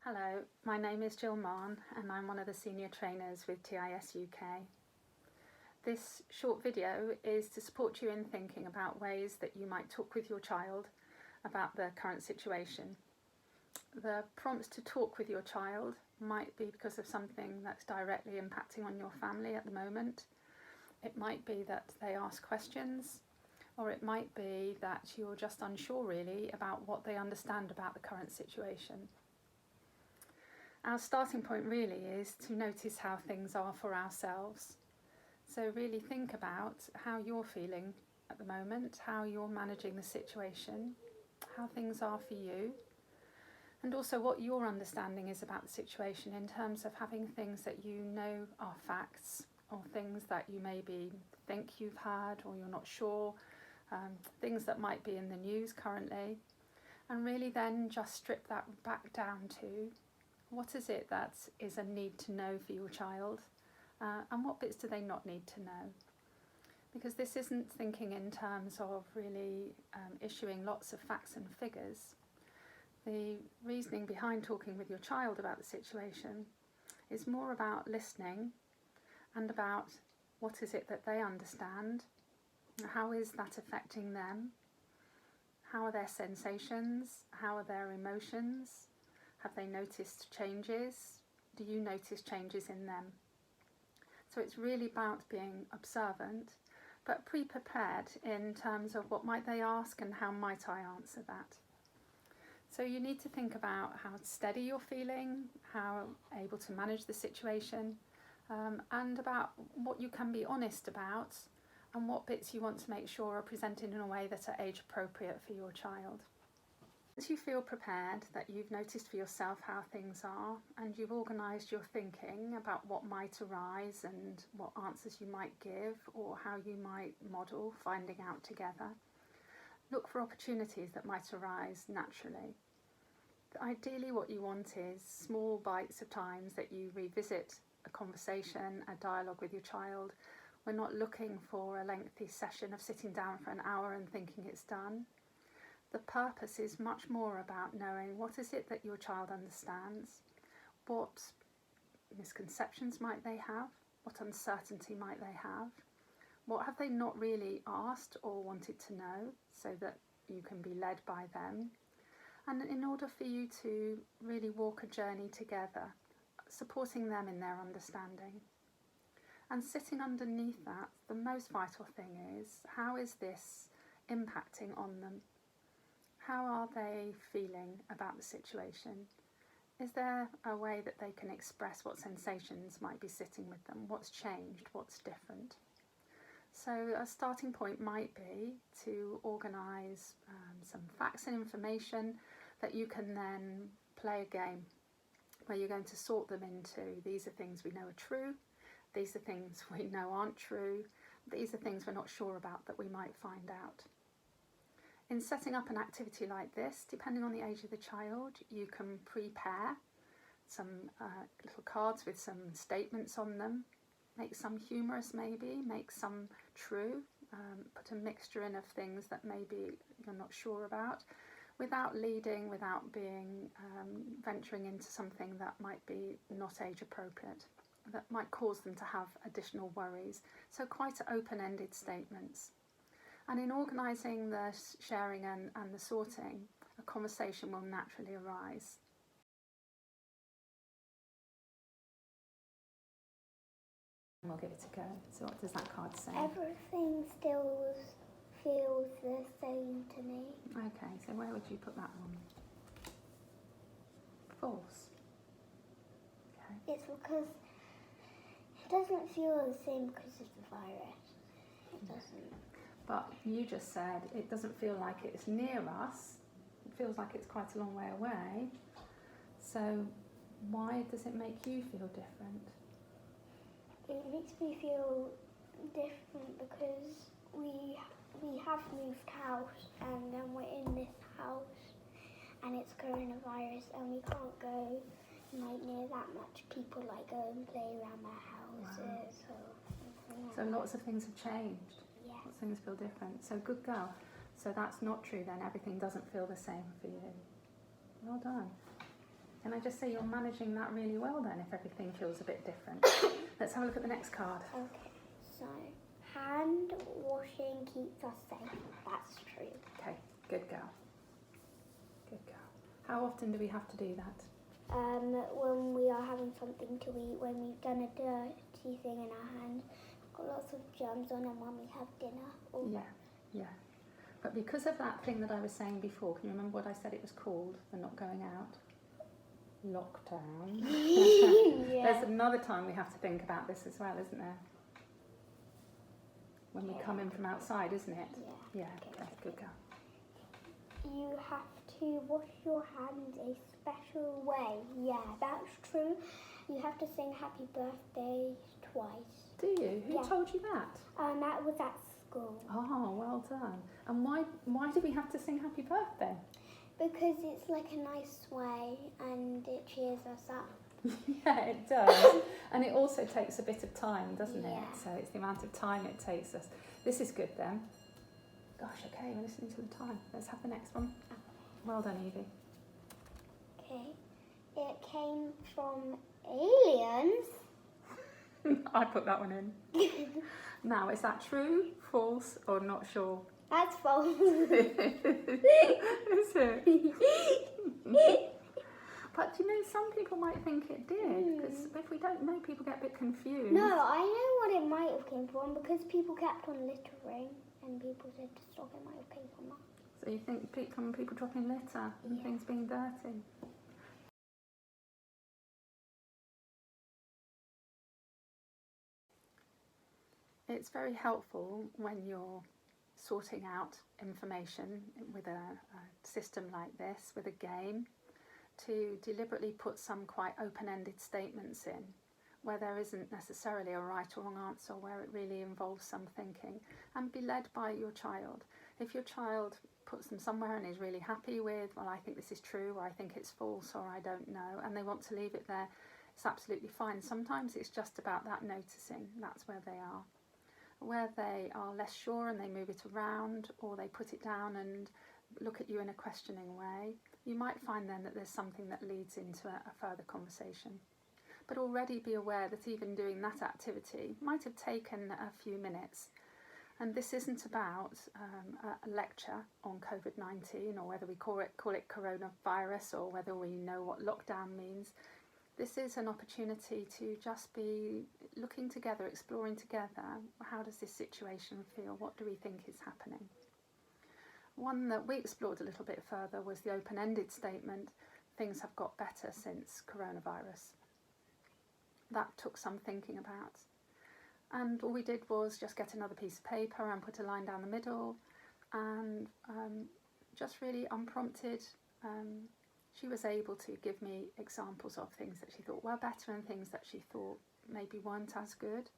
Hello, my name is Jill Mahon and I'm one of the senior trainers with TIS UK. This short video is to support you in thinking about ways that you might talk with your child about the current situation. The prompts to talk with your child might be because of something that's directly impacting on your family at the moment. It might be that they ask questions, or it might be that you're just unsure really about what they understand about the current situation. Our starting point really is to notice how things are for ourselves. So really think about how you're feeling at the moment, how you're managing the situation, how things are for you, and also what your understanding is about the situation in terms of having things that you know are facts, or things that you maybe think you've heard or you're not sure, things that might be in the news currently, and really then just strip that back down to what is it that is a need to know for your child, and what bits do they not need to know? Because this isn't thinking in terms of really issuing lots of facts and figures. The reasoning behind talking with your child about the situation is more about listening and about what is it that they understand, how is that affecting them, how are their sensations, how are their emotions. Have they noticed changes? Do you notice changes in them? So it's really about being observant, but pre-prepared in terms of what might they ask and how might I answer that. So you need to think about how steady you're feeling, how able to manage the situation, and about what you can be honest about and what bits you want to make sure are presented in a way that are age appropriate for your child. Once you feel prepared, that you've noticed for yourself how things are and you've organised your thinking about what might arise and what answers you might give or how you might model finding out together, look for opportunities that might arise naturally. Ideally what you want is small bites of times that you revisit a conversation, a dialogue with your child. We're not looking for a lengthy session of sitting down for an hour and thinking it's done. The purpose is much more about knowing what is it that your child understands, what misconceptions might they have, what uncertainty might they have, what have they not really asked or wanted to know, so that you can be led by them, and in order for you to really walk a journey together, supporting them in their understanding. And sitting underneath that, the most vital thing is, how is this impacting on them? How are they feeling about the situation? Is there a way that they can express what sensations might be sitting with them? What's changed? What's different? So a starting point might be to organise some facts and information that you can then play a game where you're going to sort them into, these are things we know are true, these are things we know aren't true, these are things we're not sure about that we might find out. In setting up an activity like this, depending on the age of the child, you can prepare some little cards with some statements on them, make some humorous maybe, make some true, put a mixture in of things that maybe you're not sure about, without leading, without being venturing into something that might be not age appropriate, that might cause them to have additional worries. So quite open-ended statements. And in organising the sharing and the sorting, a conversation will naturally arise. We'll give it a go. So what does that card say? Everything still feels the same to me. Okay, so where would you put that one? False. Okay. It's because it doesn't feel the same because of the virus. It doesn't. But you just said it doesn't feel like it's near us. It feels like it's quite a long way away. So why does it make you feel different? It makes me feel different because we have moved house and then we're in this house and it's coronavirus and we can't go near that much people, like go and play around our houses. Wow. So lots of things have changed. Yeah. Lots of things feel different. So good girl. So that's not true then. Everything doesn't feel the same for you. Well done. Can I just say you're managing that really well then, if everything feels a bit different? Let's have a look at the next card. Okay, so hand washing keeps us safe. That's true. Okay, good girl. Good girl. How often do we have to do that? When we are having something to eat, when we've done a dirty thing in our hands, got lots of germs on, and when we have dinner. Yeah. But because of that thing that I was saying before, can you remember what I said it was called, the not going out? Lockdown. Yeah. There's another time we have to think about this as well, isn't there? When we come in from outside, isn't it? Yeah. Okay, good girl. You have to wash your hands a special way. Yeah, that's true. You have to sing happy birthday twice. Do you? Who told you that? That was at school. Oh, well done. And why do we have to sing happy birthday? Because it's like a nice way and it cheers us up. Yeah, it does. And it also takes a bit of time, doesn't it? So it's the amount of time it takes us. This is good then. Gosh, okay, we're listening to the time. Let's have the next one. Well done, Evie. Okay. It came from aliens. I put that one in. Now, is that true, false, or not sure? That's false. Is it? But you know, some people might think it did, because if we don't know, people get a bit confused. No, I know what it might have came from, because people kept on littering and people said to stop, it might have came from that. So you think from people dropping litter and things being dirty? It's very helpful when you're sorting out information with a system like this, with a game, to deliberately put some quite open-ended statements in, where there isn't necessarily a right or wrong answer, where it really involves some thinking, and be led by your child. If your child puts them somewhere and is really happy with, well, I think this is true, or I think it's false, or I don't know, and they want to leave it there, it's absolutely fine. Sometimes it's just about that noticing, that's where they are. Where they are less sure and they move it around, or they put it down and look at you in a questioning way, you might find then that there's something that leads into a further conversation. But already be aware that even doing that activity might have taken a few minutes. And this isn't about a lecture on COVID-19, or whether we call it coronavirus, or whether we know what lockdown means. This is an opportunity to just be looking together, exploring together. How does this situation feel? What do we think is happening? One that we explored a little bit further was the open-ended statement, things have got better since coronavirus. That took some thinking about. And all we did was just get another piece of paper and put a line down the middle, and just really unprompted, she was able to give me examples of things that she thought were better and things that she thought maybe weren't as good.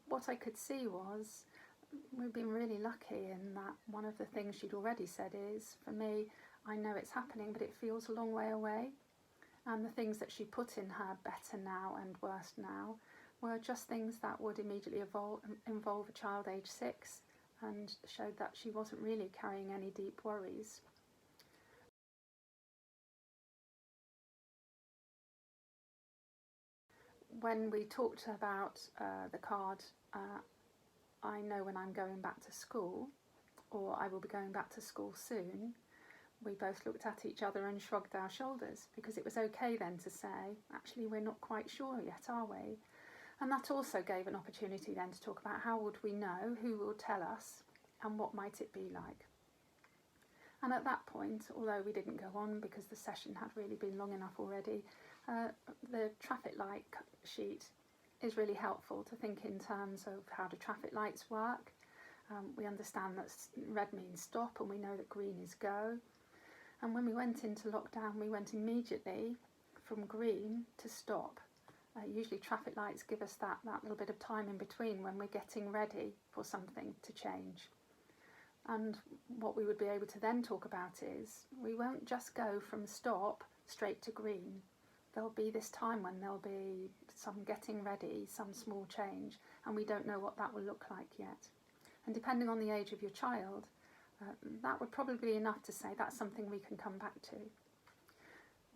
What I could see was we've been really lucky in that one of the things she'd already said is, for me, I know it's happening, but it feels a long way away. And the things that she put in her better now and worse now were just things that would immediately involve a child age 6, and showed that she wasn't really carrying any deep worries. When we talked about the card, I know when I'm going back to school, or I will be going back to school soon, we both looked at each other and shrugged our shoulders, because it was okay then to say, actually we're not quite sure yet, are we? And that also gave an opportunity then to talk about how would we know, who will tell us, and what might it be like. And at that point, although we didn't go on because the session had really been long enough already, the traffic light sheet is really helpful to think in terms of how do traffic lights work. We understand that red means stop, and we know that green is go. And when we went into lockdown, we went immediately from green to stop. Usually traffic lights give us that little bit of time in between when we're getting ready for something to change. And what we would be able to then talk about is, we won't just go from stop straight to green. There'll be this time when there'll be some getting ready, some small change, and we don't know what that will look like yet. And depending on the age of your child, that would probably be enough to say that's something we can come back to.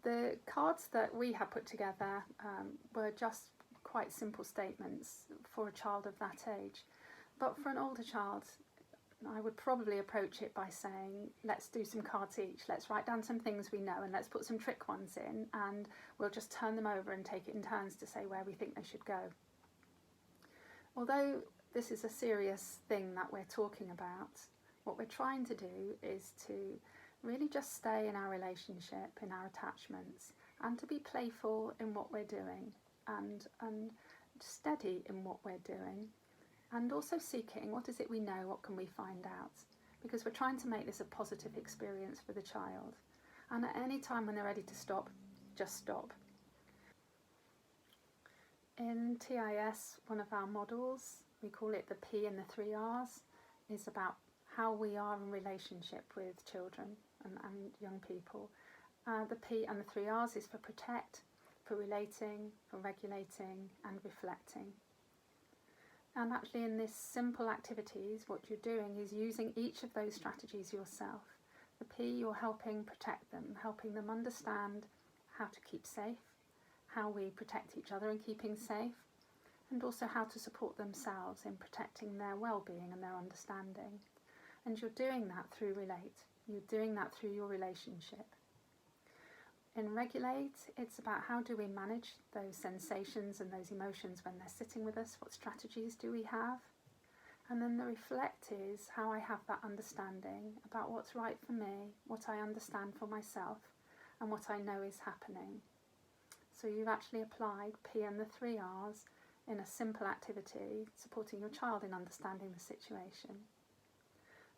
The cards that we had put together were just quite simple statements for a child of that age. But for an older child, I would probably approach it by saying, let's do some cards each, let's write down some things we know and let's put some trick ones in, and we'll just turn them over and take it in turns to say where we think they should go. Although this is a serious thing that we're talking about, what we're trying to do is to really just stay in our relationship, in our attachments, and to be playful in what we're doing and steady in what we're doing. And also seeking, what is it we know, what can we find out? Because we're trying to make this a positive experience for the child. And at any time when they're ready to stop, just stop. In TIS, one of our models, we call it the P and the 3 R's, is about how we are in relationship with children and young people. The P and the 3 R's is for protect, for relating, for regulating and reflecting. And actually in this simple activities, what you're doing is using each of those strategies yourself. The P, you're helping protect them, helping them understand how to keep safe, how we protect each other in keeping safe, and also how to support themselves in protecting their well-being and their understanding. And you're doing that through relate. You're doing that through your relationship. In regulate, it's about how do we manage those sensations and those emotions when they're sitting with us, what strategies do we have? And then the reflect is how I have that understanding about what's right for me, what I understand for myself, and what I know is happening. So you've actually applied P and the 3 R's in a simple activity, supporting your child in understanding the situation.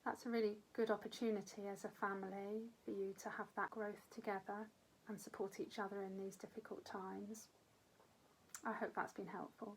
That's a really good opportunity as a family for you to have that growth together and support each other in these difficult times. I hope that's been helpful.